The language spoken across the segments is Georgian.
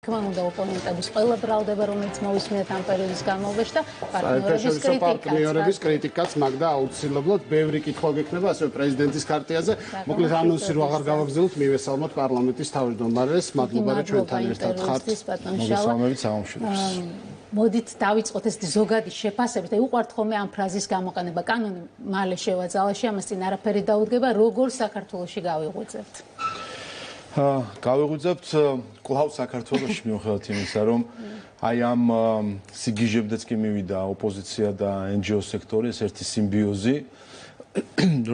Команда ოპონენტების ყველა ბრალდება, რომელიც მოვისმენთ ამ პერიოდის განმავლობაში და პარტნიორების კრიტიკაც მაგდა აუცილებლად ბევრი კითხვა გექნება ასევე პრეზიდენტის ქარტიაზე. მოკლედ ანონსი რო აღარ გავაგზავნოთ, მივესალმოთ პარლამენტის თავმჯდომარეს. მადლობა რომ ჩვენთან ერთად ხართ. მოგესალმებით სამშვიდობს. მოდით დავიწყოთ ეს ზოგადი შეფასებით. უყვართ ხოლმე ამ ფრაზის გამოყენება. კანონი მალე შევაძალაში, ამას წინ არაფერი დაუდგება, როგორ საქართველოში გავიღვიძებთ. გავიღვიძებთ კვლავ საქართველოში მიუხედავად იმისა, რომ აი ამ სიგიჟებდეც კი მივიდა ოპოზიცია და NGO სექტორი, ეს ერთი სიმბიოზი,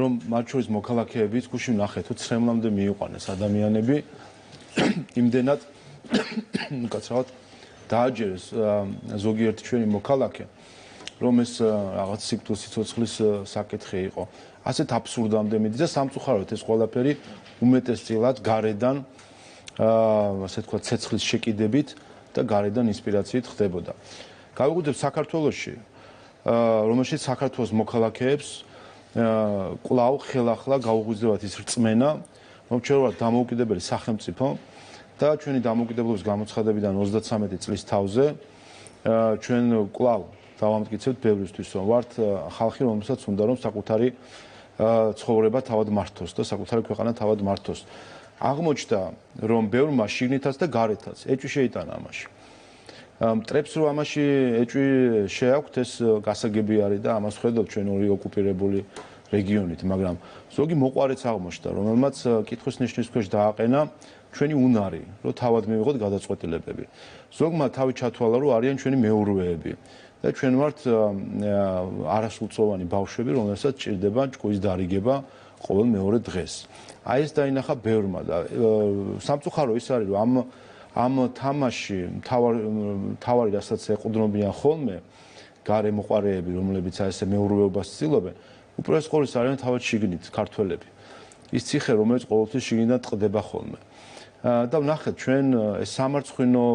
რომ მათ შორის მოქალაქეებიც გუშინ ნახეთ, თუ ცრემლამდე მიიყვანეს ადამიანები, იმდენად უკაცრავად დააჯერეს ზოგიერთი ჩვენი მოქალაქე, რომ ეს რაღაც სიკვდილის საკითხი იყო. ასეთ აბსურდამდე მიდის და სამწუხაროდ ეს ყველაფერი უმეტესწილად გარედან ასე თქვა ცეცხლის შეკიდებით და გარედან ინსპირაციით ხდებოდა. გავიღვიძებთ საქართველოში, რომელშიც საქართველოს მოქალაქეებს კვლავ ხელახლა გაუღვიძებათ ის რწმენა, რომ ჩვენ ვართ დამოუკიდებელი სახელმწიფო და ჩვენი დამოუკიდებლობის გამოცხადებიდან 33 წლის თავზე ჩვენ კვლავ დავამტკიცებთ ბევრისთვის, რომ ვართ ხალხი, რომელსაც უნდა რომ საკუთარი ცხოვრება თავად მართოს და საკუთარი ქვეყანა თავად მართოს. აღმოჩნდა, რომ ბევრმა შიგნითაც და გარეთაც ეჭვი შეიტანა ამაში. მტრებს რომ ამაში ეჭვი შეაქვთ, ეს გასაგები არის და ამას ხედავთ ჩვენ ორი ოკუპირებული რეგიონით, მაგრამ ზოგი მოყვარეც აღმოჩნდა, რომელმაც კითხვის ნიშნის ქვეშ დააყენა ჩვენი უნარი, რომ თავად მივიღოთ გადაწყვეტილებები. ზოგმა თავი ჩათვალა, რომ არიან ჩვენი მეურვეები. და ჩვენ ვართ არასრულწლოვანი ბავშვები, რომელსაც ჭირდება ჭკუის დარიგება ყოველ მეორე დღეს. აი ეს დაინახა ბევრმა და სამწუხარო ის არის, რომ ამ თამაში თავარი რასაც ეყრდნობიან ხოლმე გარე მოყარეები, რომლებიც აი ესე მეურვეობას ცდილობენ, უპირველეს ყოვლისა არიან თავად შიგნით ქართველები. ის ციხე, რომელიც ყოველთვის შიგნიდან ტყდება ხოლმე. და ვნახეთ ჩვენ ეს სამარცხვინო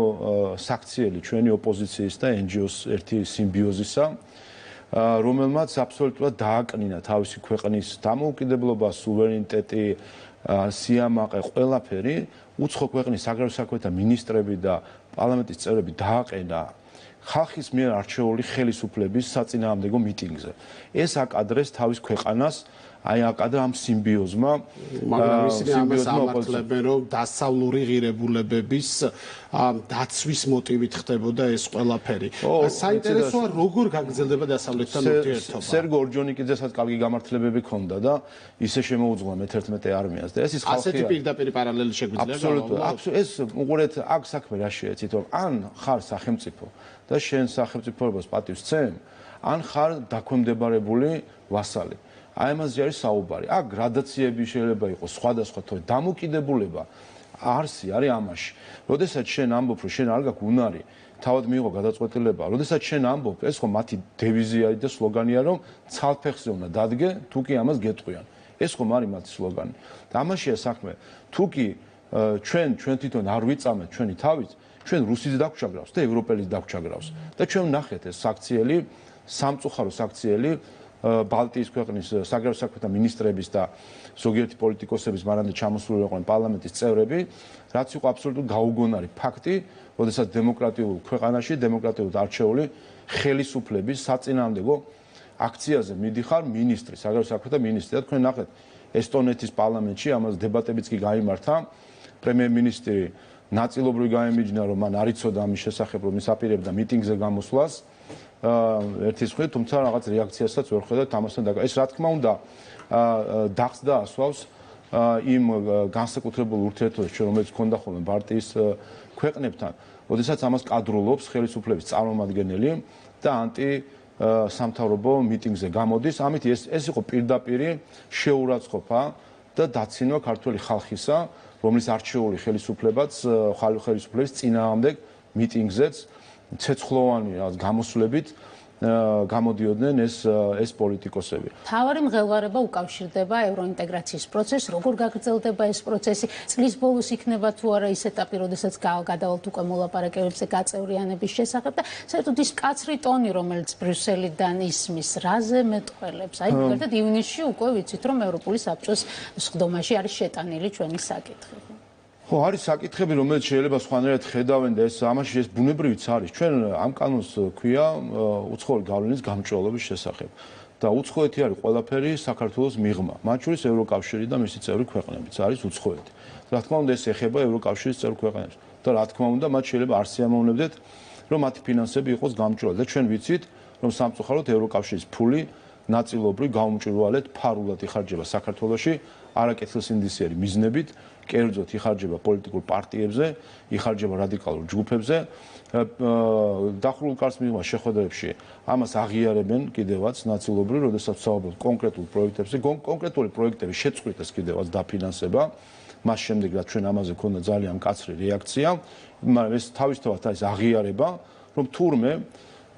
საქციელი ჩვენი ოპოზიციის და NGO-ს ერთი სიმბიოზისა, რომელმაც აბსოლუტურად დააკნინა თავისი ქვეყნის დამოუკიდებლობა, სუვერენიტეტი, სიამაყე, ყველაფერი, უცხო ქვეყნის საგარეო საქმეთა მინისტრები და პარლამენტის წევრები დააყენა ხალხის მიერ არჩეული ხელისუფლების საწინააღმდეგო მიტინგზე. ეს აკადრეს თავის ქვეყანას აი აკადრა ამ სიმბიოზმა, მაგრამ ისინი ამას ამართლებენ, რომ დასავლური ღირებულებების დაცვის მოტივით ხდებოდა ეს ყველაფერი. საინტერესოა, როგორ გაგრძელდება დასავლეთთან ურთიერთობა. სერგო ორჯონიკიძესაც კარგი გამართლებები ჰქონდა და ისე შემოუძღვნა მე-11 არმიას და ეს ის ხალხია. ასეთი პირდაპირ პარალელი შეგვიძლია აბსოლუტურად. ეს უყურეთ, აქ საქმე რა შეეცით, რომ ან ხარ სახელმწიფო და შენ სახელმწიფოებას პატივს ცემ, ან ხარ დაქვემდებარებული ვასალი. აი ამაზე არის საუბარი. აქ გრადაციები შეიძლება იყოს სხვადასხვა, თორე დამოკიდებულება არსი არის ამაში. როდესაც შენ ამბობ, რომ შენ არ გაქვს უნარი, თავად მიიღო გადაწყვეტილება, როდესაც შენ ამბობ, ეს ხო მათი დევიზია და სლოგანია, რომ ცალფეხზე უნდა დადგე, თუ კი ამას გეტყვიან. ეს ხომ არის მათი სლოგანი. და ამაშია საქმე. თუ კი ჩვენ თვითონ არ ვიწამეთ ჩვენი თავით, ჩვენ რუსის დაგვჩაგრავს და ევროპელის დაგვჩაგრავს. და ჩვენ ვნახეთ ეს საქციელი, სამწუხარო საქციელი ბალტიის ქვეყნის საგარეო საქმეთა მინისტრების და ზოგიერთი პოლიტიკოსების მანამდე ჩამოსული იყვნენ პარლამენტის წევრები, რაც იყო აბსოლუტურად გაუგონარი ფაქტი, როდესაც დემოკრატიულ ქვეყანაში, დემოკრატიულად არჩეული ხელისუფლების საწინააღმდეგო აქციაზე მიდიხარ მინისტრი, საგარეო საქმეთა მინისტრი. და თქვენ ნახეთ, ესტონეთის პარლამენტში ამას დებატებიც კი გაიმართა, პრემიერ-მინისტრი ნაწილობრივ გაემიჯნა, რომ მან არ იცოდა ამის შესახებ, რომ ის აპირებდა მიტინგზე გამოსვლას. ერთის მხრივ, თუმცა რაღაც რეაქციასაც ვერ ხედავთ ამასთან და ეს რა თქმა უნდა დახს და ასვავს იმ განსაკუთრებულ ურთიერთობებს, რომელიც ჰქონდა ხოლმე პარტიის ქვეყნებთან, როდესაც ამას კადრულობს ხელისუფლების წარმომადგენელი და ანტი-სამთავრობო მიტინგზე გამოდის. ამით ეს იყო პირდაპირი შეურაცხყოფა და დაცინვა ქართველი ხალხისა, რომლის არჩეული ხელისუფლებაც ხელისუფლების წინააღმდეგ მიტინგზეც ცეცხლოვანი გამოსვლებით გამოდიოდნენ ეს პოლიტიკოსები. თავარი მღელვარება უკავშირდება ევროინტეგრაციის პროცესს, როგორ გაგრძელდება ეს პროცესი, წლის ბოლოს იქნება თუ არა ის ეტაპი, როდესაც გადავალთ უკვე მოლაპარაკებებზე გაწევრიანების შესახებ და საერთოდ ის მკაცრი ტონი, რომელიც ბრიუსელიდან ისმის, რაზე მეტყველებს. აი, მაგალითად ივნისში უკვე ვიცით, რომ ევროპული საბჭოს სხდომაში არის შეტანილი ჩვენი საკითხი. ხო, არის საკითხები, რომელიც შეიძლება სხვანაირად ხედავენ და ამაში ეს ბუნებრივიც არის. ჩვენ ამ კანონს ქვია უცხოური გავლენის გამჭვირვალობის შესახებ. და უცხოეთი არის ყველაფერი საქართველოს მიღმა, მათ შორის ევროკავშირი და მისი წევრი ქვეყნებიც არის უცხოეთი. რა თქმა უნდა, ეს ეხება ევროკავშირის წევრი ქვეყნებს და რა თქმა უნდა, მათ შეიძლება არ სიამოვნებდეთ, რომ მათი ფინანსები იყოს გამჭვირვალე და ჩვენ ვიცით, რომ სამწუხაროდ ევროკავშირის ფული ნაწილობრივ გაუმჭვირვალედ ფარულად იხარჯება საქართველოში არაკეთილსინდისიერი მიზნებით, კერძოდ იხარჯება პოლიტიკურ პარტიებზე, იხარჯება რადიკალურ ჯგუფებზე. დახურულ კარს მიღმა შეხვედრებში ამას აღიარებენ კიდევაც ნაწილობრივ, როდესაც საუბრობთ კონკრეტულ პროექტებზე, კონკრეტული პროექტების შეწყვეტას კიდევაც დაფინანსება. მას შემდეგ რაც ჩვენ ამაზე ქონდა ძალიან მკაცრი რეაქცია, მაგრამ ეს თავისთავად არის აღიარება, რომ თურმე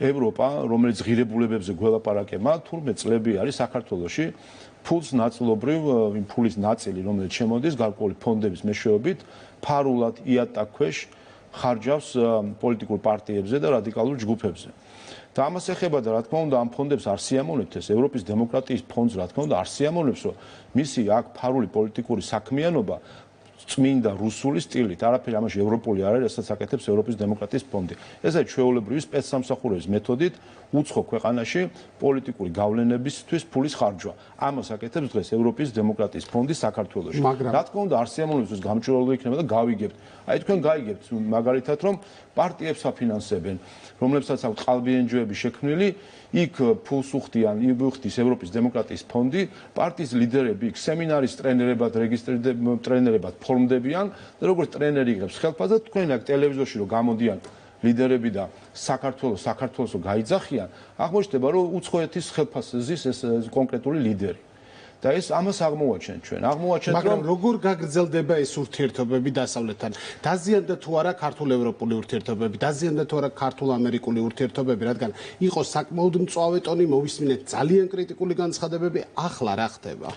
ევროპა, რომელიც ღირებულებებზე გველაპარაკება, თურმე წლები არის საქართველოში ფულს ნაწილობრივ იმ ფულის ნაწილი, რომელიც შემოდის გარკვეული ფონდების მეშვეობით, ფარულად იატაკქვეშ ხარჯავს პოლიტიკურ პარტიებზე და რადიკალურ ჯგუფებზე. და ამას ეხება და რა თქმა უნდა ამ ფონდებს არ სიამოვნებთ ეს ევროპის დემოკრატიის ფონდს რა თქმა უნდა არ სიამოვნებს რომ მისი აქ ფარული პოლიტიკური საქმიანობა წმინდა რუსული სტილით არაფერი ამაში ევროპული არ არის რასაც აკეთებს ევროპის დემოკრატიის ფონდი. ეს არის ჩვეულებრივი სპეცსამსახურების მეთოდით უცხო ქვეყანაში პოლიტიკური გავლენებისთვის ფულის ხარჯვა. ამას აკეთებს დღეს ევროპის დემოკრატიის ფონდი საქართველოში. რა თქმა უნდა არ სიამოვნებს ეს გამჭვირვალე იქნება და გავიგებთ. აი თქვენ გაიგებთ მაგალითად რომ პარტიებს აფინანსებენ, რომლებსაც აქვთ ყალბიენჯოები შექმნილი, იქ ფულს უხდიან, იბუხდის ევროპის დემოკრატიის ფონდი, პარტიის ლიდერები იქ სემინარის ტრენერებად ტრენერებად ფორმდებიან და როგორც ტრენერი იღებს ხელფასს, თქვენ აქ ტელევიზორში რომ გამოდიან ლიდერები და საქართველოს გაიძახიან, აღმოჩნდება რომ უცხოეთის ხელფასს ზის ეს კონკრეტული ლიდერი. და ეს ამას აღმოვაჩენთ ჩვენ. აღმოვაჩენთ მაგრამ როგორ გაგრძელდება ეს ურთიერთობები დასავლეთთან? დაზიანდა თუ არა ქართულ-ევროპული ურთიერთობები, დაზიანდა თუ არა ქართულ-ამერიკული ურთიერთობები, რადგან იყო საკმაოდ მწვავე ტონი, მოვისმინეთ ძალიან კრიტიკული განცხადებები, ახლა რა ხდება?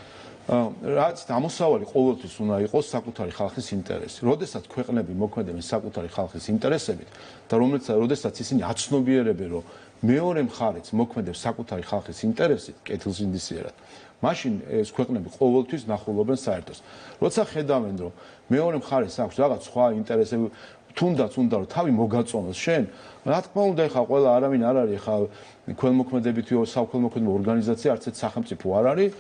რაც ამოსავალი ყოველთვის უნდა იყოს საკუთარი ხალხის ინტერესი. როდესაც ქვეყნები მოქმედებენ საკუთარი ხალხის ინტერესებით და როდესაც ისინი აცნობიერებენ, რომ მეორე მხარეც მოქმედებს საკუთარი ხალხის ინტერესით, კეთილსინდისიერად, მაშინ ეს ქვეყნები ყოველთვის ნახულობენ საერთოს. როცა ხედავენ, რომ მეორე მხარეს აქვს რაღაც სხვა ინტერესები, თუნდაც უნდა რომ თავი მოგაწონოს შენ, რა თქმა უნდა, ეხა ყველა არავინ არ არის, ეხა ქველმოქმედებითი საქველმოქმედო ორგანიზაცია, არც ერთ სახელმწიფო არ არის,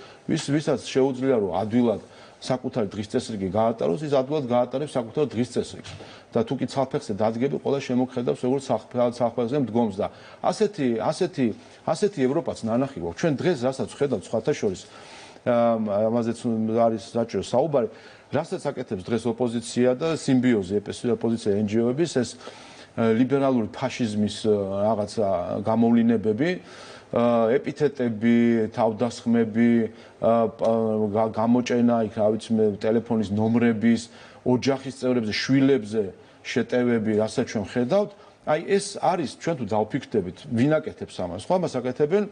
ვისაც შეუძლია რომ ადვილად საკუთარი დღის წესრიგი გაატაროს, ის ადვილად გაატარებს საკუთარ დღის წესრიგს. და თუ კი ცალფეხზე დადგები, ყველა შემოგხედავს როგორც ცალფეხზე მდგომს და ასეთი ევროპაც ნანახი გვაქვს. ჩვენ დღეს რასაც ხედავთ სხვათა შორის ამაზეც არის საჭირო საუბარი, რასაც აკეთებს დღეს ოპოზიცია და სიმბიოზი ოპოზიცია NGO-ების ეს ლიბერალური ფაშიზმის რაღაცა გამოვლინებები, ეპითეტები, თავდასხმები, გამოჭენა, იქ რა ვიცი მე, ტელეფონის ნომრების, ოჯახის წევრებზე, შვილებზე შეტევები, რასაც ჩვენ ხედავთ, აი ეს არის ჩვენ თუ დავფიქრდებით, ვინ აკეთებს ამას? ხო, ამას აკეთებენ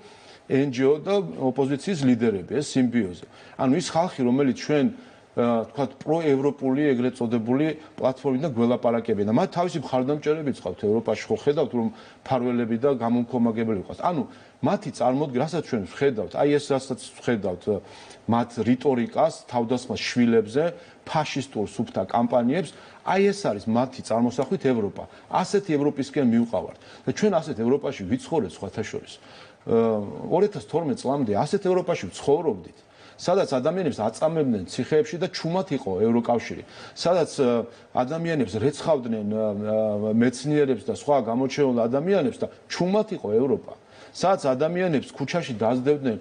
NGO და ოპოზიციის ლიდერები, ეს სიმბიოზი. ანუ ის ხალხი, რომელიც ჩვენ თქვათ პროევროპული ეგრეთ წოდებული პლატფორმიდან გველაპარაკებენ და მათ თავისი მხარდამჭერებიც ყავთ ევროპაში, ხო ხედავთ რომ ფარველები და გამომქომაგებელი ყავს. ანუ მათი წარმოდგენა, რასაც ჩვენ ვხედავთ, აი ეს რასაც ვხედავთ მათ რიტორიკას, თავდასხმას შვილებზე, ფაშისტურ სუფთა კამპანიებს, აი ეს არის მათი წარმოსახვით ევროპა. ასეთი ევროპისკენ მივყავართ და ჩვენ ასეთ ევროპაში ვიცხოვრეთ სხვათა შორის. 2012 წლამდე ასეთ ევროპაში ვცხოვრობდით. სადაც ადამიანებს აწამებდნენ ციხეებში და ჩუმად იყო ევროკავშირი. სადაც ადამიანებს რეცხავდნენ მეცნიერებს და სხვა გამოჩენილ ადამიანებს და ჩუმად იყო ევროპა. სადაც ადამიანებს ქუჩაში დაძდევდნენ,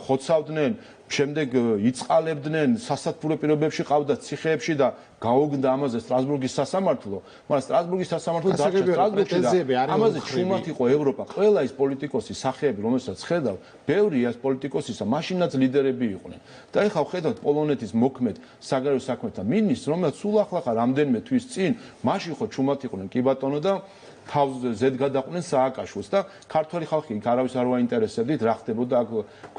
ხოცავდნენ, შემდეგ იწყალებდნენ, სასათბურო პირობებში ყავდათ ციხეებში და გაუგდა ამაზე სტრასბურგის სასამართლო, მაგრამ სტრასბურგის სასამართლო დარჩა სტრასბურგში და ამაზე ჩუმად იყო ევროპა. ყველა ის პოლიტიკოსი, სახეები, რომელსაც ხედავ, ბევრი ეს პოლიტიკოსისა, მაშინაც ლიდერები იყვნენ. და ეხლა ვხედავთ პოლონეთის მოქმედ საგარეო საქმეთა მინისტრს, რომელიც სულ ახლა რამდენიმე თვის წინ მაშინ ხო ჩუმად იყვნენ, კი ბატონო და თავზე ზედ გადაყვნენ სააკაშვილს და ქართველი ხალხი იქ არავის არ ვაინტერესებდით რა ხდებოდა აქ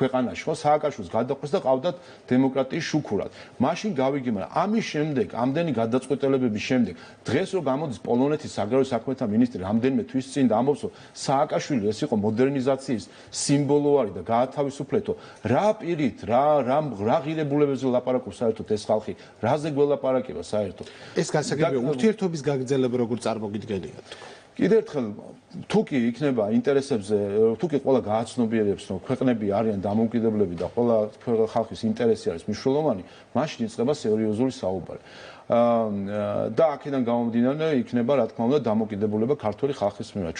ქვეყანაში, ხო, სააკაშვილს გადაყვეს და ყავდათ დემოკრატიის შუქურად. მაშინ გავიგე, მაგრამ ამის შემდეგ, ამდენი გადაწყვეტილებების შემდეგ, დღეს რო გამოდის პოლონეთის საგარეო საქმეთა მინისტრი რამდენიმე თვის წინ და ამბობს, რომ სააკაშვილი ეს იყო მოდერნიზაციის სიმბოლო არის და გაათავისუფლეთო, რა პირით, რა ღირებულებებზე ლაპარაკობს საერთოდ ეს ხალხი, რაზე გველაპარაკება საერთოდ. ეს გასაგებია ურთიერთობის გაგრძელება როგორ წარმოგიდგენიათ? კიდევ ერთხელ თუ კი იქნება ინტერესებზე, თუ კი ყველა გააცნობიერებს, რომ ქვეყნები არიან დამოუკიდებლები და ყველა ხალხის ინტერესი არის მნიშვნელოვანი, მაშინ იწყება სერიოზული საუბარი. და აქედან გამომდინარე იქნება რა თქმა უნდა დამოუკიდებლობა ქართული ხალხის მიერ.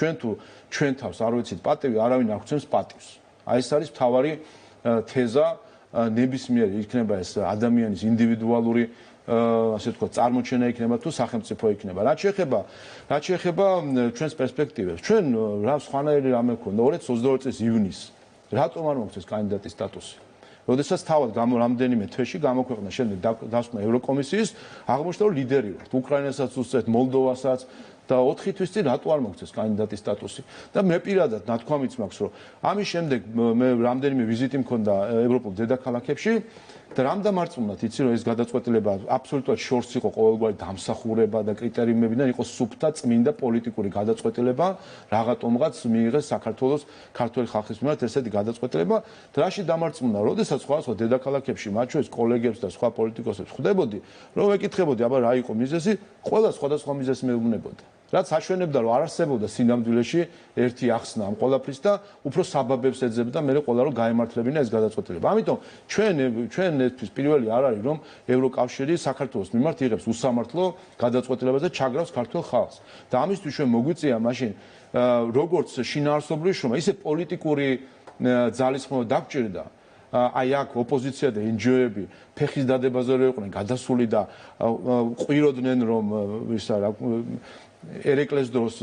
ჩვენ თავს არ ვიცით პატივი, არავინ არ გვცემს პატივს. აი ეს არის მთავარი თეზა ნებისმიერ იქნება ეს ადამიანის ინდივიდუალური ასე თქვა წარმოჩენა იქნება თუ სახელმწიფო იქნება. რაც შეეხება ჩვენს პერსპექტივებს. ჩვენ რა სხვანაირი რამე ქონდა 2022 წლის ივნისს. რატომ არ მოგწეს კანდიდატის სტატუსი? როდესაც თავად რამდენიმე თვეში გამოქვეყნა შემდეგ დასვნა ევროკომისიის, აღმოჩნდა რომ ლიდერი ვართ. უკრაინასაც უსწრეთ, მოლდოვასაც და 4 თვის წინ რატო არ მოგწეს კანდიდატის სტატუსი? და მე პირადად ნათქვამიც მაქვს, რომ ამის შემდეგ მე რამდენიმე ვიზიტი მქონდა ევროპულ დედაქალაქებში და რამდამარწმუნად იცი რომ ეს გადაწყვეტილება აბსოლუტურად შორს იყო ყოველგვარი დამსახურება და კრიტერიუმებიდან იყო სუფთა წმინდა პოლიტიკური გადაწყვეტილება რაღაცომღაც მიიღეს საქართველოს ქართული ხალხის მიმართ ესეთი გადაწყვეტილება და რაში დამარწმუნა როდესაც სხვა დედაქალაქებში მათ შორის კოლეგებს და სხვა პოლიტიკოსებს ხვდებოდი რომ ეკითხებოდი აბა რა იყო მიზეზი ყველა სხვადასხვა მიზეზს მეუბნებოდა რაც აშვენებდა რომ არ არსებობდა სინამდვილეში ერთი ახსნა ამ ყველაფრის და უფრო საბაბებს ეძებდა მე ყველა რომ გაემართლებინა ეს გადაწყვეტილება. ამიტომ ჩვენთვის პირველი არ არის რომ ევროკავშირი საქართველოს მიმართ იღებს უსამართლო გადაწყვეტილებას და ჩაგრავს ქართულ ხალხს. და ამისთვის ჩვენ მოგვიწია მაშინ როგორც შინაარსობრივი შრომა, ისე პოლიტიკური ძალისხმევა დაგჭირდა. აი აქ ოპოზიცია და NGO-ები ფეხის დადებაზე რო იყვნენ გადასული და ყვიროდნენ რომ ისა რა ერეკლეს დროს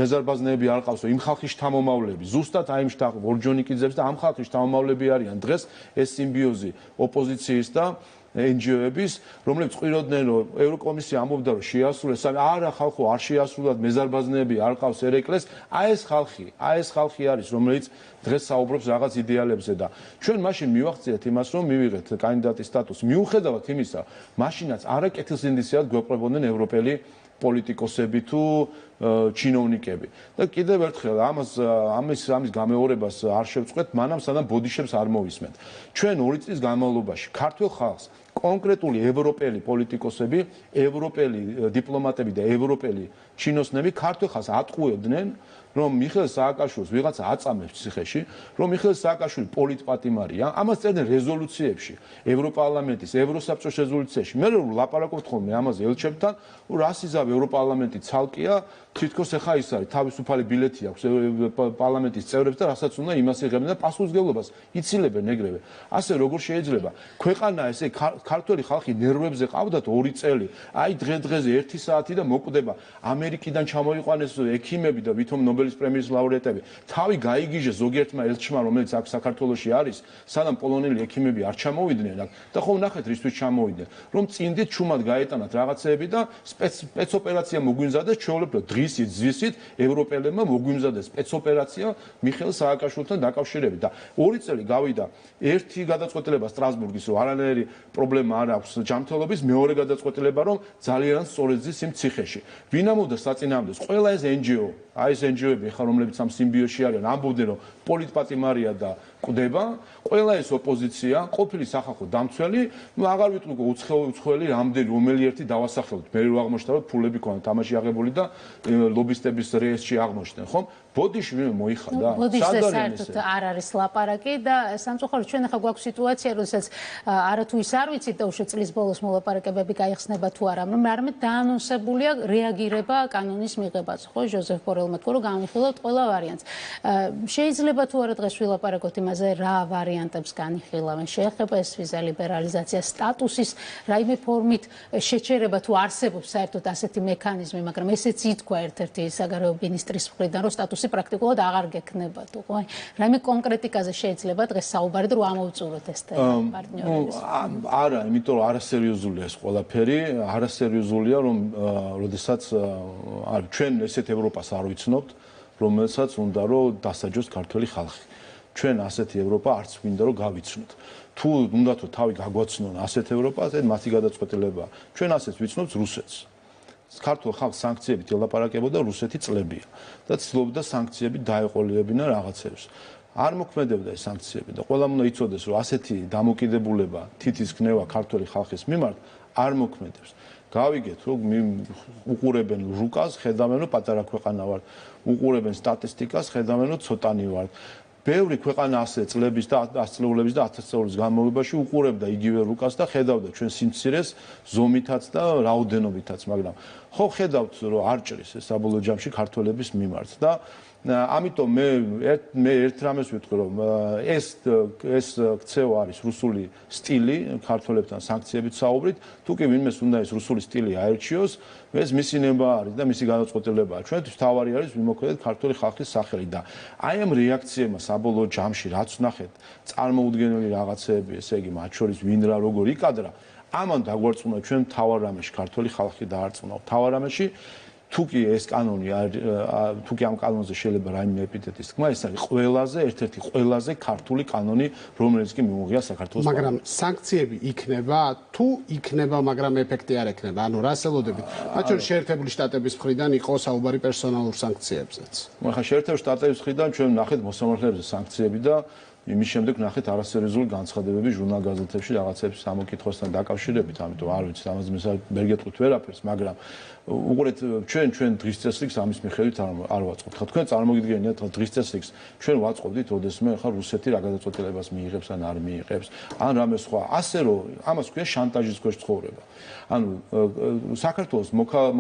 მეზარბაზნეები არ ყავსო იმ ხალხის შთამომავლები ზუსტად აი იმ ვორჯონიკიძეებს და ამ ხალხის შთამომავლები არიან დღეს ეს სიმბიოზი ოპოზიციის და NGO-ების რომლებიც ყვიროდნენ რომ ევროკომისია ამბობდა რომ შეასრულეს არა ხალხო არ შეასრულათ მეზარბაზნეები არ ყავს ერეკლეს აი ეს ხალხი არის რომელიც დღეს საუბრობს რაღაც იდეალებზე და ჩვენ მაშინ მივახციეთ იმას რომ მივიღეთ კანდიდატის სტატუსი მიუხედავად იმისა მაშინაც არაკეთილსინდისეად გვეპყრობოდნენ ევროპელი პოლიტიკოსები თუ ჩინოვნიკები და კიდევ ერთხელ ამის გამეორებას არ შევწყვეთ მანამ სანამ ბოდიშებს არ მოვისმენთ ჩვენ 2 წლის განმავლობაში ქართულ ხალხს კონკრეტული ევროპელი პოლიტიკოსები ევროპელი დიპლომატები და ევროპელი ჩინოსნები ქართულ ხალხს ატყუებდნენ რომ მიხეილ სააკაშვილს ვიღაცა აწამებს ციხეში, რომ მიხეილ სააკაშვილი პოლიტპატიმარია, ამას წერდნენ რეზოლუციებში, ევროპარლამენტის, ევროსაბჭოს რეზოლუციაში. მე რომ ლაპარაკობთ ხოლმე ამაზე ელჩებთან, რას იზავ ევროპარლამენტი ცალკეა, თითქოს ახლა ის არის, თავისუფალი ბილეთი აქვს პარლამენტის წევრებს და რასაც უნდა იმას იღებენ და პასუხისმგებლობას იცილებენ ეგრევე. ასე როგორ შეიძლება? ქვეყანა ესე ქართველი ხალხი ნერვებზე ყავდათ 2 წელი, აი დღე-დღეზე 1 საათი და მოკვდება. ამერიკიდან ჩამოიყვანეს ექიმები და ვითომ ნობელის პრემიის ლაურეატები. თავი გაიგიჟეს ზოგიერთმა ელჩმა, რომელიც აქ საქართველოში არის, სანამ პოლონელი ექიმები არ ჩამოვიდნენ აქ და ხო ნახეთ რისთვის ჩამოვიდნენ. რომ წინდით ჩუმად გაეტანათ რაღაცეები და სპეცოპერაცია მოგვიმზადეს, ჩვეულებრივ ძვისით ევროპელებმა მოგვიმზადეს სპეცოპერაცია მიხეილ სააკაშვილთან დაკავშირებით და 2 წელი გავიდა ერთი გადაწყვეტილება სტრასბურგის რომ არანაირი პრობლემა არ აქვს ჯანმრთელობის, მეორე გადაწყვეტილება რომ ძალიან სწორედ ზის იმ ციხეში. ვინ ამბობდა საწინააღმდეგოს? ყველა ეს NGO, აი ეს NGO-ები ხა რომლებიც ამ სიმბიოზში არიან, ამბობდნენ რომ პოლიტპატიმარია და კვდება, ყველა ეს ოპოზიცია, ყოფილი სახალხო დამცველი, ნუ აღარ ვიტყვი უცხოელი რამდენი რომელი ერთი დავასახელოთ. მე რო აღმოჩნდა რომ ფულები ქონდა თამაში აღებული და ლობისტების რეესტში აღმოჩნდნენ, ხომ? ბოდიში მე მოიხადა. ბოდიშზე საერთოდ არ არის ლაპარაკი და სამწუხაროდ ჩვენ ახლა გვაქვს სიტუაცია, როდესაც არათუ ის არ ვიცით და უშე წლის ბოლოს მოლაპარაკებები გაიხსნება თუ არა, მაგრამ დაანონსებულია რეაგირება კანონის მიღებაზე, ხო? ჟოზეფ ბორელმა თქვა რომ განვიხილავთ ყველა ვარიანტს. შეიძლება თუ არა დღეს ვილაპარაკოთ იმაზე, რა ვარიანტებს განიხილავენ. შეეხება ეს ვიზა ლიბერალიზაცია, სტატუსის რაიმე ფორმით შეჩერება თუ არსებობს საერთოდ ასეთი მექანიზმი, მაგრამ ესეც ითქვა ერთ-ერთი საგარეო მინისტრის მხრიდან, რომ სტატუსი პრაქტიკულად აღარ გექნება თუ ხო? რაიმე კონკრეტიკაზე შეიძლება დღეს საუბარი და რომ ამოვწუროთ ეს პარტნიორების. არა, იმიტომ რომ არასერიოზულია ეს ყველაფერი, არასერიოზულია რომ როდესაც ჩვენ ესეთ ევროპას არ ვიცნობთ, რომელსაც უნდა რომ დასაჯოს ქართული ხალხი. ჩვენ ასეთი ევროპა არც გვინდა რომ გავიცნოთ. თუ უნდათ რომ თავი გაგვაცნონ ასეთ ევროპას, ეს მათი გადაწყვეტილებაა. ჩვენ ასეც ვიცნობთ რუსეთს. ქართულ ხალხს სანქციებით ელაპარაკებოდა რუსეთი წლებია და ცდილობდა სანქციებით დაეყოლიებინა რაღაცებს. არ მოქმედებდა ეს სანქციები და ყველამ უნდა იცოდეს რომ ასეთი დამოკიდებულება თითის ქნევა ქართული ხალხის მიმართ არ მოქმედებს. გავიგეთ რომ უყურებენ რუკას, ხედავენ რომ პატარა ქვეყანა ვარ, უყურებენ სტატისტიკას, ხედავენ რომ ცოტანი ვარ. ბევრი ქვეყანა ასე წლების და 100 წლების და 1000 წლების განმავლობაში უყურებდა იგივე რუკას და ხედავდა ჩვენ სიმცირეს ზომითაც და რაოდენობითაც, მაგრამ ხო ხედავთ რომ არ ჭრის ეს საბოლოო ჯამში ქართველების მიმართ და ამიტომ მე ერთ რამეს ვიტყვი რომ ეს ქცევა არის რუსული სტილი ქართველებთან სანქციებით საუბრით, თუ კი ვინმეს უნდა ეს რუსული სტილი აერჩიოს, ეს მისი ნება არის და მისი გადაწყვეტილებაა. ჩვენთვის თავარი არის ვიმოქმედეთ ქართული ხალხის სახელი და აი ამ რეაქციებმა საბოლოო ჯამში რაც ვნახეთ, წარმოუდგენელი რაღაცეები, ესე იგი მათ შორის ვინ რა როგორ იკადრა, ამან დაგვარწმუნა ჩვენ თავარ რამეში ქართული ხალხი დაარწმუნა. თავარ რამეში თუ კი ეს კანონი თუ კი ამ კანონზე შეიძლება რაიმე ეპითეტის თქმა, ეს არის ყველაზე ერთ-ერთი ყველაზე ქართული კანონი, რომელიც კი მიუღია საქართველოს. მაგრამ სანქციები იქნება, თუ იქნება, მაგრამ ეფექტი არ ექნება. ანუ რას ელოდებით? მათ შორის შეერთებული შტატების მხრიდან იყო საუბარი პერსონალურ სანქციებზეც. ახლა შეერთებული შტატების მხრიდან ჩვენ ნახეთ მოსამართლეებზე სანქციები და იმის შემდეგ ნახეთ არასერიოზული განცხადებები ჟურნალ გაზეთებში რაღაცების სამოკითხოსთან დაკავშირებით, ამიტომ არ ვიცი, ამაზე მე ვერ გეტყვით ვერაფერს, მაგრამ უყურეთ ჩვენ დღის წესრიგს ამის მიხედვით არ ვაწყობთ. ხა თქვენ წარმოგიდგენიათ დღის წესრიგს ჩვენ ვაწყობდით ოდესმე ხა რუსეთი რა გადაწყვეტილებას მიიღებს ან არ მიიღებს, ან რამე სხვა. ასე რომ ამას ქვია შანტაჟის ქვეშ ცხოვრება. ანუ საქართველოს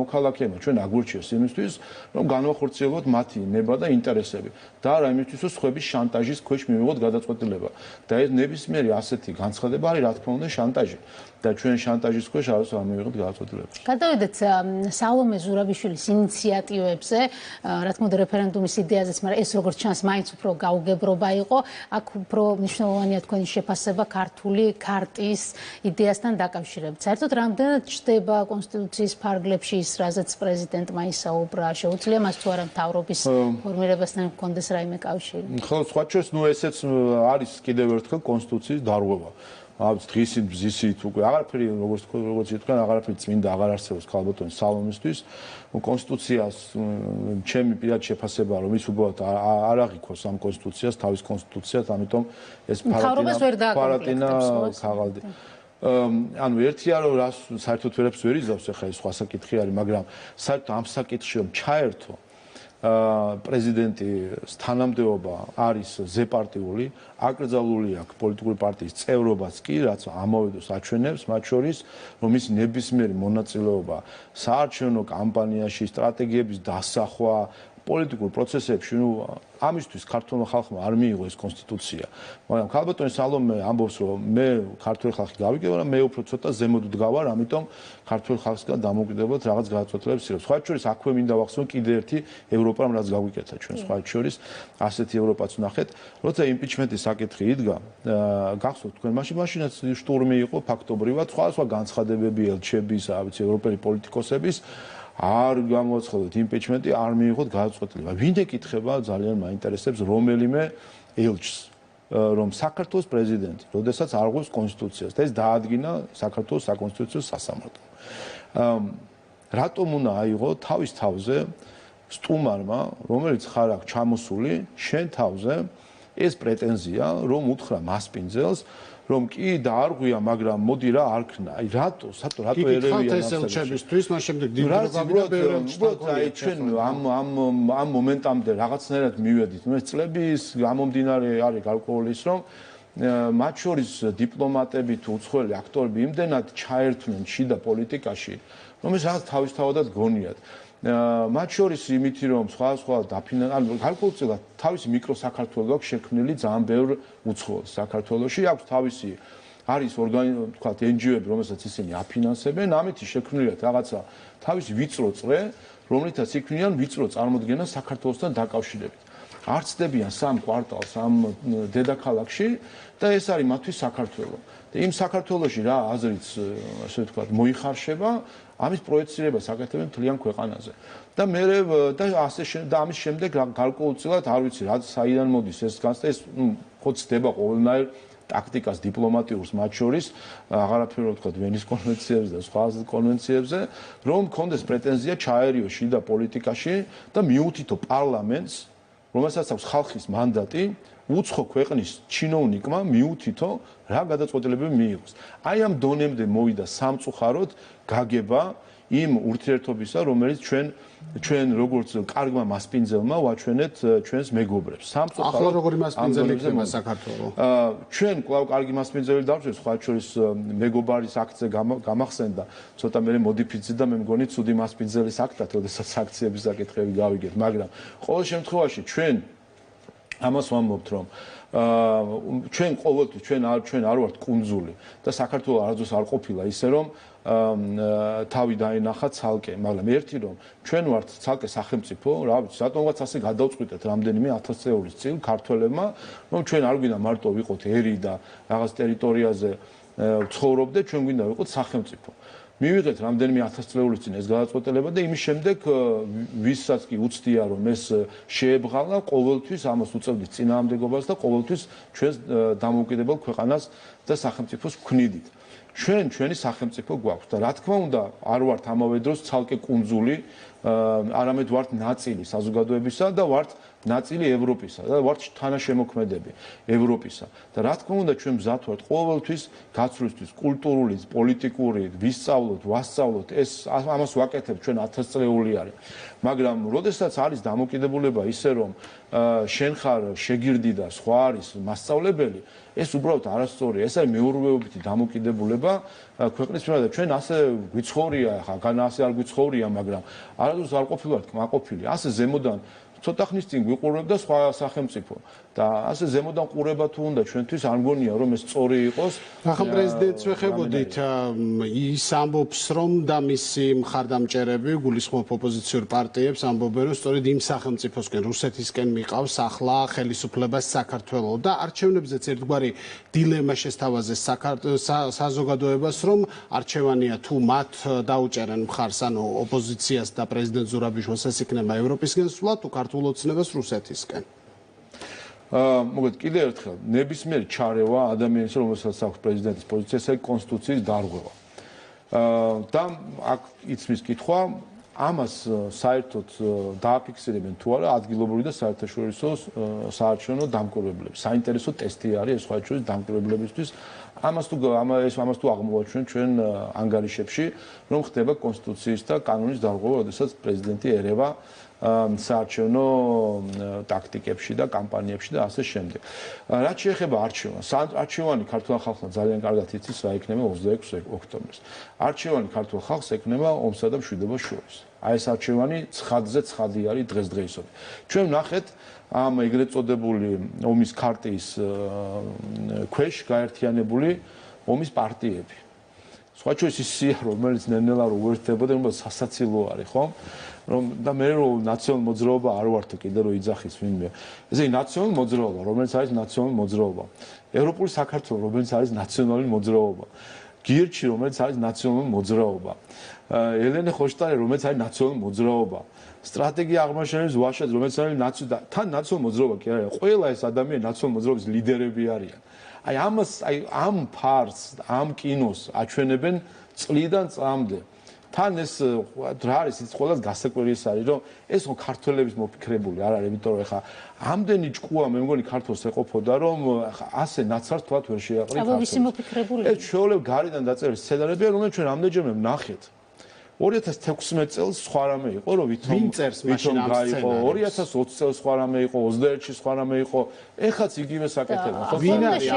მოქალაქეებმა ჩვენ აგვირჩიეს იმისთვის, რომ განვახორციელოთ მათი ნება და ინტერესები და არა იმისთვის, რომ სხვების შანტაჟის ქვეშ მივიღოთ გადაწყვეტილება. და ეს ნებისმიერი ასეთი განცხადება არის რა თქმა უნდა შანტაჟი. და ჩვენ შანტაჟის ქვეშ არ მივიღეთ გადაწყვეტილებას. გადავიდეთ სალომე ზურაბიშვილის ინიციატივებზე, რა თქმა უნდა რეფერენდუმის იდეაზეც, მაგრამ ეს როგორც ჩანს, მაინც უფრო გაუგებრობა იყო. აქ უფრო მნიშვნელოვანია თქვენი შეფასება ქართული ქარტის იდეასთან დაკავშირებით. საერთოდ რამდენად ჩდება კონსტიტუციის ფარგლებში ის, რაზეც პრეზიდენტმა ისაუბრა, შეუძლია მას თუ არა მთავრობის ფორმირებასთან ჰქონდეს რაიმე კავშირი? ხო, სხვა შორის, ესეც არის კიდევ ერთხელ კონსტიტუციის დარღვევა. ავთ დღისით ბზისით უკვე აღარაფერი როგორც ითქვა აღარაფერი წმინდა აღარ არსებობს ქალბატონის სალომისთვის კონსტიტუციას ჩემი პირად შეფასება რომ ის უბრალოდ არ აღიქოს ამ კონსტიტუციას თავის კონსტიტუციას ამიტომ ეს პარატინა ხაღალდი ანუ ერთია რომ რას საერთოდ ვერაფერს ვერ იზავს ახლა ეს სხვა საკითხი არის მაგრამ საერთოდ ამ საკითხში რომ ჩაერთო პრეზიდენტის თანამდებობა არის ზეპარტიული, აკრძალული აქვს პოლიტიკური პარტიის წევრობაც კი, რაც ამოვედოს აჩვენებს, მათ შორის, რომ ის ნებისმიერი მონაწილეობა საარჩევნო კამპანიაში, სტრატეგიების დასახვა, პოლიტიკურ პროცესებში, ამისთვის ქართულმა ხალხმა არ მიიღო ეს კონსტიტუცია. მაგრამ ქალბატონი სალომე ამბობს, რომ მე ქართული ხალხი გავიგებ, მაგრამ მე უფრო ცოტა ზემოთ დგავარ, ამიტომ ქართული ხალხისგან დამოკიდებულად რაღაც გადაწყვეტილებას იღებს. სხვა შორის აქვე მინდა ვახსოვო კიდე ერთი ევროპამ რაც გავიკეთა ჩვენ სხვა შორის ასეთი ევროპაც ვნახეთ, როცა იმპიჩმენტის საკითხი იდგა, გახსოვთ თქვენ მაშინაც შტურმი იყო ფაქტობრივად, სხვა განცხადებები ელჩების, ავიც ევროპელი პოლიტიკოსების არ გამოაცხადოთ იმპიჩმენტი, არ მიიღოთ გადაწყვეტილება. ვინ ეკითხება ძალიან მაინტერესებს რომელიმე ელჩს, რომ საქართველოს პრეზიდენტი, როდესაც არ ღვევს კონსტიტუციას და ეს დაადგინა საქართველოს საკონსტიტუციო სასამართლომ. რატომ უნდა აიღო თავის თავზე სტუმარმა, რომელიც ხარ აქვს ჩამოსული, შენ თავზე ეს პრეტენზია, რომ უთხრა მასპინძელს რომ კი დაარღვია, მაგრამ მოდი რა არ ქნა. აი რატო ერევია ეს ელჩებისთვის, მას შემდეგ დიდროებამდე ჩვენ ამ მომენტამდე რაღაცნაირად მივედით. მე წლების გამომდინარე არის გარკვეული ის, რომ მათ შორის დიპლომატები თუ უცხოელი აქტორები იმდენად ჩაერთვნენ შიდა პოლიტიკაში, რომ ეს რაღაც თავისთავადად გონიათ. მათ შორის იმითი რომ სხვა დაფინანსება გარკვეულწილად თავისი მიკროსაქართლო აქვს შექმნილი ძალიან ბევრ უცხოელს საქართველოში აქვს თავისი არის თქვათ NGO-ები რომელსაც ისინი აფინანსებენ ამითი შექმნილია რაღაცა თავისი ვიწრო წრე რომლითაც იქმნიან ვიწრო წარმოდგენა საქართველოსთან დაკავშირებით არც დებიან სამ კვარტალს ამ დედაქალაქში და ეს არის მათთვის საქართველო იმ საქართველოში რა აზრიც ასე ვთქვათ მოიხარშება, ამის პროექცირება საკეთებენ მთლიან ქვეყანაზე. და მე და ამის შემდეგ გარკვეულწილად არ ვიცი რა საიდან მოდის ეს განცდა, ეს ხოცდება ყოველნაირ ტაქტიკას დიპლომატიურს მათ შორის, აღარაფერი რომ ვთქვათ ვენის კონვენციებზე და სხვა კონვენციებზე, რომ მქონდეს პრეტენზია ჩაერიო შიდა პოლიტიკაში და მიუთითო პარლამენტს, რომელსაც აქვს ხალხის მანდატი, უცხო ქვეყნის ჩინოვნიკმა მიუთითო რა გადაწყვეტილებები მიიღოს. აი ამ დონემდე მოვიდა სამწუხაროდ გაგება იმ ურთიერთობისა, რომელიც ჩვენ როგორც კარგმა მასპინძელმა ვაჩვენეთ ჩვენს მეგობრებს. სამწუხაროდ ახლა როგორი მასპინძელი იქნება საქართველო? ჩვენ კვლავ კარგი მასპინძელი დავჭერთ, სხვა შორის მეგობარის აქტზე გამახსენდა, ცოტა მე მოდიფიცირდა, მე მგონი ცუდი მასპინძელის აქტად, როდესაც აქციების საკითხები გავიგეთ, მაგრამ ყოველ შემთხვევაში ჩვენ ამას ვამბობთ, რომ ჩვენ ყოველთვის ჩვენ არ ვართ კუნძული და საქართველო არასდროს არ ყოფილა ისე რომ თავი დაინახა ცალკე, მაგრამ ერთი რომ ჩვენ ვართ ცალკე სახელმწიფო, რა ვიცი, რატომღაც ასე გადავწყვიტეთ რამდენიმე 1000 წლების წინ ქართველებმა, რომ ჩვენ არ გვინდა მარტო ვიყოთ ერი და რაღაც ტერიტორიაზე ცხოვრობდეთ, ჩვენ გვინდა ვიყოთ სახელმწიფო. მივიღეთ რამდენიმე 1000 წლების წინ ეს გადაწყვეტილება და იმის შემდეგ ვისაც კი უცდია რომ ეს შეებღალა, ყოველთვის ამას უწევდით წინააღმდეგობას და ყოველთვის ჩვენს დამოუკიდებელ ქვეყანას და სახელმწიფოს ვქმნიდით. ჩვენი სახელმწიფო გვაქვს და რა თქმა უნდა არ ვართ ამავე დროს ცალკე კუნძული, არამედ ვართ ნაწილი საზოგადოებისა და ვართ ნაწილი ევროპისა და ვართ თანაშემოქმედები ევროპისა და რა თქმა უნდა ჩვენ მზად ვართ ყოველთვის გაცვლისთვის კულტურული, პოლიტიკური, ვისწავლოთ, ვასწავლოთ, ეს ამას ვაკეთებთ ჩვენ 1000 წლეული არის. მაგრამ როდესაც არის დამოკიდებულება ისე რომ შენ ხარ შეგირდი და სხვა არის მასწავლებელი, ეს უბრალოდ არასწორია, ეს არის მეურვეობითი დამოკიდებულება ქვეყნის მიმართ და ჩვენ ასე გვიცხოვრია, ხა განა ასე არ გვიცხოვრია, მაგრამ არასდროს არ ყოფილვართ კმაყოფილი, ასე ზემოდან ცოტა ხნის წინ გვიყურებდა სხვა სახელმწიფო და ასე ზემოდან ყურება თუ უნდა ჩვენთვის არ მგონია რომ ეს სწორი იყოს. ახლა პრეზიდენტს ვეხებოდით ის ამბობს რომ და მისი მხარდამჭერები გულისხმობ ოპოზიციურ პარტიებს ამბობენ რომ სწორედ იმ სახელმწიფოსკენ რუსეთისკენ მიყავს ახლა ხელისუფლებას საქართველოს და არჩევნებზეც ერთგვარი დილემა შესთავაზეს საზოგადოებას რომ არჩევანია თუ მათ დაუჭერენ მხარს ანუ ოპოზიციას და პრეზიდენტ ზურაბიშვილს ეს იქნება ევროპისკენ სვლა თუ ქართულოცნებას რუსეთისკენ. მოგეთ კიდე ერთხელ ნებისმიერი ჩარევა ადამიანის რომელსაც აქვს პრეზიდენტის პოზიცია, ეს არის კონსტიტუციის დარღვევა. და აქ იცმის კითხვა, ამას საერთოდ დააფიქსირებენ თუ არა ადგილობრივი და საერთაშორისო საარჩევნო დამკვირვებლები. საინტერესო ტესტი არის ეს საერთაშორისო დამკვირვებლებისთვის. ამას თუ აღმოვაჩვენ ჩვენ ანგარიშებში, რომ ხდება კონსტიტუციის და კანონის დარღვევა, როდესაც პრეზიდენტი ერევა საარჩევნო ტაქტიკებში და კამპანიებში და ასე შემდეგ. რაც შეეხება არჩევანს, არჩევანი ქართულ ხალხმა ძალიან კარგად იცის რა იქნება 26 ოქტომბერს. არჩევანი ქართულ ხალხს ექნება ომსა და მშვიდობას შორის. აი ეს არჩევანი ცხადზე ცხადი არის დღესდღეობით. ჩვენ ვნახეთ ამ ეგრეთ წოდებული ომის ქარტიის ქვეშ გაერთიანებული ომის პარტიები. სხვა შორის ის სია რომელიც ნელ-ნელა რო უერთდებოდა, რომ სასაცილო არის, ხო? რომ და მე რომ ნაციონალურ მოძრაობა არ ვართო კიდე რომ იძახის ვინმე. ესე იგი ნაციონალურ მოძრაობა, რომელიც არის ნაციონალური მოძრაობა. ევროპული საქართველო, რომელიც არის ნაციონალური მოძრაობა. გირჩი, რომელიც არის ნაციონალური მოძრაობა. ელენე ხოშტარი, რომელიც არის ნაციონალური მოძრაობა. სტრატეგია აღმაშენების ვაშად, რომელიც არის თან ნაციონალური მოძრაობა კი არა, ყველა ეს ადამიანი ნაციონალური მოძრაობის ლიდერები არიან. აი ამას, აი ამ ფარს, ამ კინოს აჩვენებენ წლიდან წლამდე. თან ეს რა არის ის ყველას გასაკვირის არის რომ ეს ქართველების მოფიქრებული არ არის, იმიტომ რომ ხა ამდენი ჭკუა მე მგონი ქართულს ეყოფოდა რომ ასე ნაცართვად ვერ შეაყრი ქართულს. აბა ვისი მოფიქრებული? ეს ჩვეულებრივ გარიდან დაწერილი სცენარებია, რომელიც ჩვენ ამდენჯერმე ვნახეთ. 2016 წელს სხვა რამე იყო, რომ ვითომ გაიყო, 2020 წელს სხვა რამე იყო, 21-ში სხვა რამე იყო, ეხაც იგივე საკეთება, ხო? ვინ არის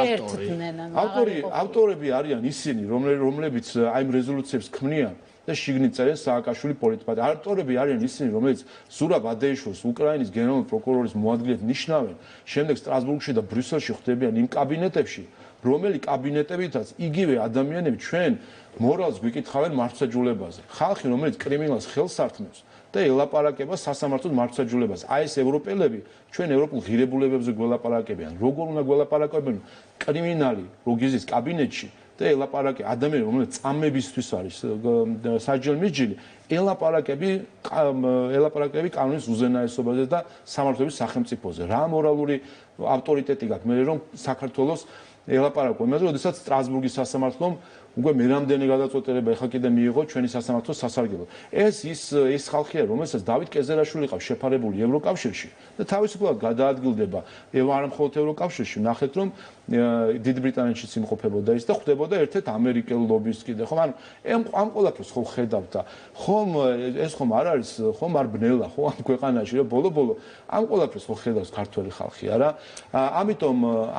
ავტორი? ავტორები არიან ისინი, რომლებიც აი ამ რეზოლუციებს ქმნიან და შიგნით წერენ სააკაშვილი პოლიტიკად. ავტორები არიან ისინი, რომელიც ზურაბ ადეიშვილს უკრაინის გენერალური პროკურორის მოადგილედ ნიშნავენ, შემდეგ სტრასბურგში და ბრიუსელში ხვდებიან იმ კაბინეტებში, რომელი კაბინეტებითაც იგივე ადამიანები ჩვენ მორალს გვიკითხავენ მართლმსაჯულებაზე. ხალხი, რომელიც კრიმინალს ხელს ართმევს და ელაპარაკება სასამართლოს მართლმსაჯულებას. აი ეს ევროპელები ჩვენ ევროპულ ღირებულებებზე გველაპარაკებიან. როგორ უნდა გველაპარაკებენ კრიმინალი როგიზის კაბინეტში და ელაპარაკე ადამიანები, რომლებიც წამებისთვის არის საჯელმიჯილი, ელაპარაკები კანონის უზენაესობაზე და სამართლების სახელმწიფოზე. რა მორალური ავტორიტეტი გაქვს მე რომ საქართველოს ელაპარაკო იმაზე, როდესაც სტრასბურგის სასამართლომ უკვე მერამდენი გადაწყვეტილება ეხლა კიდე მიიღო ჩვენი სასამართლოს სასარგებლოდ. ეს ხალხია, რომელსაც დავით კეზერაშვილი ყავს შეფარებული ევროკავშირში და თავისუფლად გადაადგილდება არა მხოლოდ ევროკავშირში, ნახეთ რომ დიდ ბრიტანეთშიც იმყოფებოდა ის და ხვდებოდა ერთ-ერთ ამერიკელ ლობის კიდე, ხომ? ანუ ამ ყველაფერს ხომ ხედავთ და ხომ ეს ხომ არ არის, ხომ არ ბნელა, ხო ამ ქვეყანაში, რომ ბოლო-ბოლო ამ ყველაფერს ხო ხედავს ქართველი ხალხი, არა?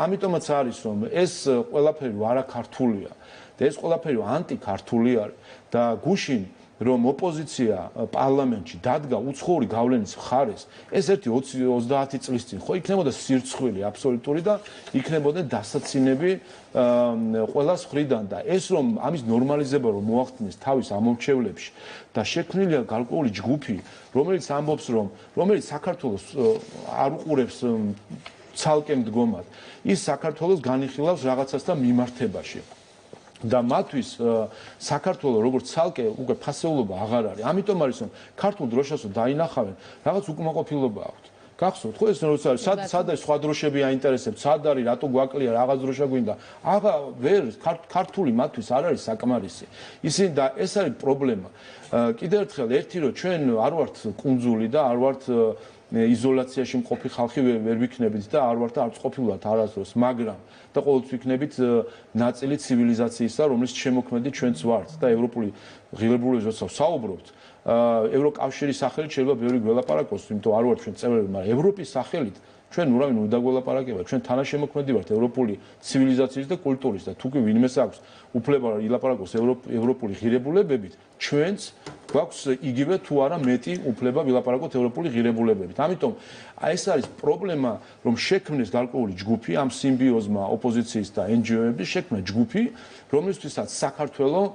ამიტომაც არის რომ ეს ყველაფერი არა ქართულია. და ეს ყველაფერი ანტიქართული არის და გუშინ რომ ოპოზიცია პარლამენტში დადგა უცხოური გავლენის მხარეს ეს ერთი 20-30 წლის წინ ხო იქნებოდა სირცხვილი აბსოლუტური და იქნებოდა დასაცინები ყველას მხრიდან და ეს რომ ამის ნორმალიზება რომ მოახდინეს თავის ამორჩევლებში და შექმნილია გარკვეული ჯგუფი რომელიც ამბობს რომ რომელიც საქართველოს არ უყურებს ცალკე მდგომად ის საქართველოს განიხილავს რაღაცასთან მიმართებაში და მათთვის საქართველოს როგორც ცალკე უკვე ფასეულობა აღარ არის. ამიტომ არის რომ ქართულ დროშასო დაინახავენ, რაღაც უკმაყოფილება აქვთ. გახსოვთ ხო ეს როცა არის სად არის სხვა დროშები აინტერესებს, სად არის რატო გვაკლია რაღაც დროშა გვინდა. აღა ვერ ქართული მათთვის არ არის საკმარისი. ისინი და ეს არის პრობლემა. კიდევ ერთხელ ერთი რომ ჩვენ არ ვართ კუნძული და არ ვართ იზოლაციაში მყოფი ხალხი ვერ ვიქნებით და არ ვართ არც ყოფილვართ არასდროს, მაგრამ და ყოველთვის ვიქნებით ნაწილი ცივილიზაციისა, რომლის შემოქმედი ჩვენც ვართ და ევროპული ღირებულებებზე როცა საუბრობთ, ევროკავშირის სახელით შეიძლება ბევრი გველაპარაკოს, იმიტომ არ ვართ ჩვენ წევრები, მაგრამ ევროპის სახელით ჩვენ ურავინ უნდა გველაპარაკება, ჩვენ თანაშემოქმედი ვართ ევროპული ცივილიზაციის და კულტურის და თუ კი ვინმეს აქვს უფლება ილაპარაკოს ევროპული ღირებულებებით, ჩვენც გვაქვს იგივე თუ არა მეტი უფლება ვილაპარაკოთ ევროპული ღირებულებებით. ამიტომ ეს არის პრობლემა, რომ შექმნეს გარკვეული ჯგუფი ამ სიმბიოზმა ოპოზიციის და NGO-ების შექმნა ჯგუფი, რომლისთვისაც საქართველოს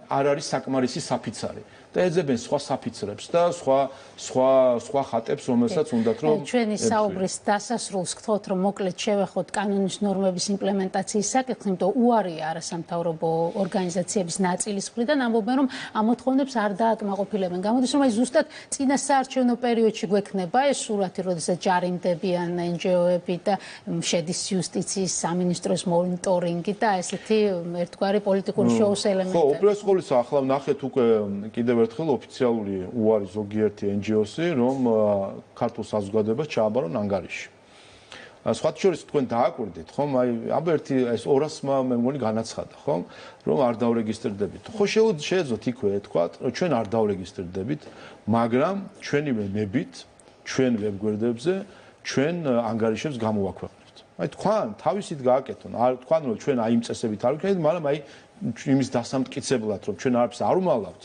არ არის საკმარისი საფიცარი. და ეძებენ სხვა საფიცრებს და სხვა ხატებს, რომელსაც უნდათ რომ ჩვენი საუბრის დასასრულს გთხოვთ რომ მოკლედ შევეხოთ კანონის ნორმების იმპლემენტაციის საკითხი, იმიტომ უარია არასამთავრობო ორგანიზაციების ნაწილის მხრიდან ამბობენ რომ ამ მოთხოვნებს არ დააკმაყოფილებენ. გამოდის რომ აი ზუსტად წინა საარჩევნო პერიოდში გვექნება ეს სურათი, როდესაც ჯარიმდებიან NGO-ები და შედის იუსტიციის სამინისტროს მონიტორინგი და ესეთი ერთგვარი პოლიტიკური შოუს ელემენტები. ხო, უპირველეს ყოვლისა ახლა ნახეთ უკვე კიდევ ერთხელ ოფიციალური უარი ზოგიერთი NGO-სი, რომ ქართულ საზოგადოებას ჩააბარონ ანგარიში. სხვათა შორის თქვენ დააკვირდით, ხომ? აი, აბა ერთი ეს 200-მა მე მგონი განაცხადა, ხომ? რომ არ დავრეგისტრირდებით. ხო შეეძლოთ იქვე თქვა, რომ ჩვენ არ დავრეგისტრირდებით, მაგრამ ჩვენი ნებით, ჩვენ ვებგვერდებზე, ჩვენ ანგარიშებს გამოვაქვეყნებთ. აი თქვენ თავისით გააკეთონ, არ თქვენ რომ ჩვენ აი იმ წესებით არ ვიქნებით, მაგრამ აი იმის დასამტკიცებლად, რომ ჩვენ არაფერს არ უმალავთ.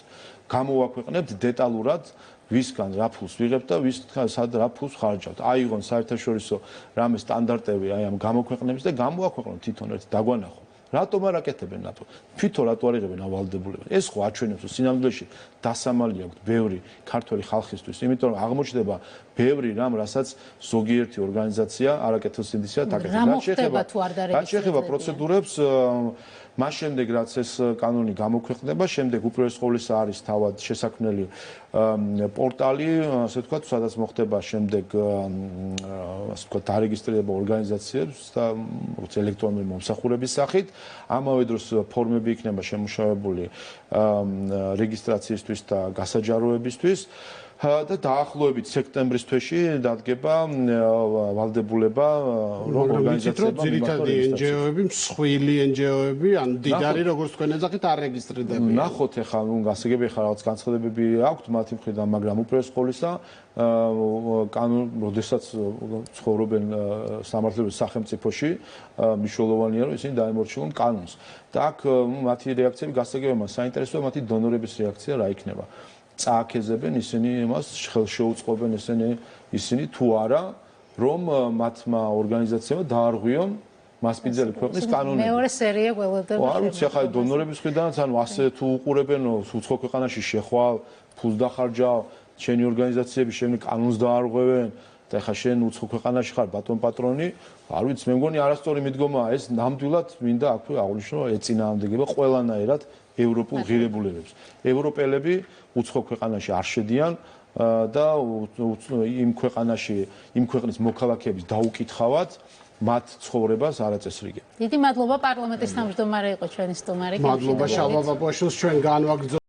გამოვაქვეყნებთ დეტალურად ვისგან რა ფულს ვიღებთ და ვისგან სად რა ფულს ხარჯავთ. აიღონ საერთაშორისო რამე სტანდარტები აი ამ გამოქვეყნების და გამოვაქვეყნოთ თვითონ ერთ დაგვანახო. რატომ არ აკეთებენ ნატო? თვითონ რატო არ იღებენ ავალდებულებებს? ეს ხო აჩვენებს რომ სინამდვილეში დასამალი აქვს ბევრი ქართველი ხალხისთვის, იმიტომ რომ აღმოჩნდება ბევრი რამ, რასაც ზოგიერთი ორგანიზაცია არაკეთილ სინდისია დაკეთებს. რაც შეეხება პროცედურებს მას შემდეგ რაც ეს კანონი გამოქვეყნდება, შემდეგ უპირველეს ყოვლისა არის თავად შესაქმნელი პორტალი, ასე ვთქვათ, სადაც მოხდება შემდეგ ასე ვთქვათ დარეგისტრირება ორგანიზაციებს და როგორც ელექტრონული მომსახურების სახით, ამავე დროს ფორმები იქნება შემუშავებული რეგისტრაციისთვის და გასაჯაროებისთვის. და დაახლოებით სექტემბრის თვეში დადგება ვალდებულება რომ ორგანიზაციებმა ძირითადი NGO-ები, მსხვილი NGO-ები, ან დიდარი როგორც თქვენ ეძახით არ რეგისტრირდებიან. ნახოთ ახლა გასაგები ახლა რაღაც განცხადებები აქვთ მათი მხრიდან, მაგრამ უპირველეს ყოვლისა კანონ, როდესაც ცხოვრობენ სამართლებრივ სახელმწიფოში, მნიშვნელოვანია რომ ისინი დაემორჩილონ კანონს. და აქ მათი რეაქციები გასაგებია, საინტერესოა მათი დონორების რეაქცია რა იქნება. წააქეზებენ ისინი იმას ხელშეუწყობენ ისინი თუ არა რომ მათმა ორგანიზაციებმა დაარღვიონ მასპინძელი ქვეყნის კანონები. მეორე სერია გველოდება. არ ვიცი ახლა დონორების მხრიდანაც ანუ ასე თუ უყურებენ უცხო ქვეყანაში შეხვალ, ფულს დახარჯავ, შენი ორგანიზაციები შენი კანონს დაარღვევენ, და ეხლა შენ უცხო ქვეყანაში ხარ ბატონ პატრონი, არ ვიცი, მე მგონი არასწორი მიდგომაა ეს, ნამდვილად მინდა აქვე აღვნიშნო ეწინააღმდეგება ყველანაირად ევროპულ ღირებულებებს. ევროპელები უცხო ქვეყანაში არ შედიან და იმ ქვეყნის მოქალაქეების დაუკითხავად მათ ცხოვრებას არ აწესრიგებენ. დიდი მადლობა პარლამენტის თავმჯდომარე იყო ჩვენი სტუმარი. მადლობა შალვა ბაბაშვილს, ჩვენ განვაგრძო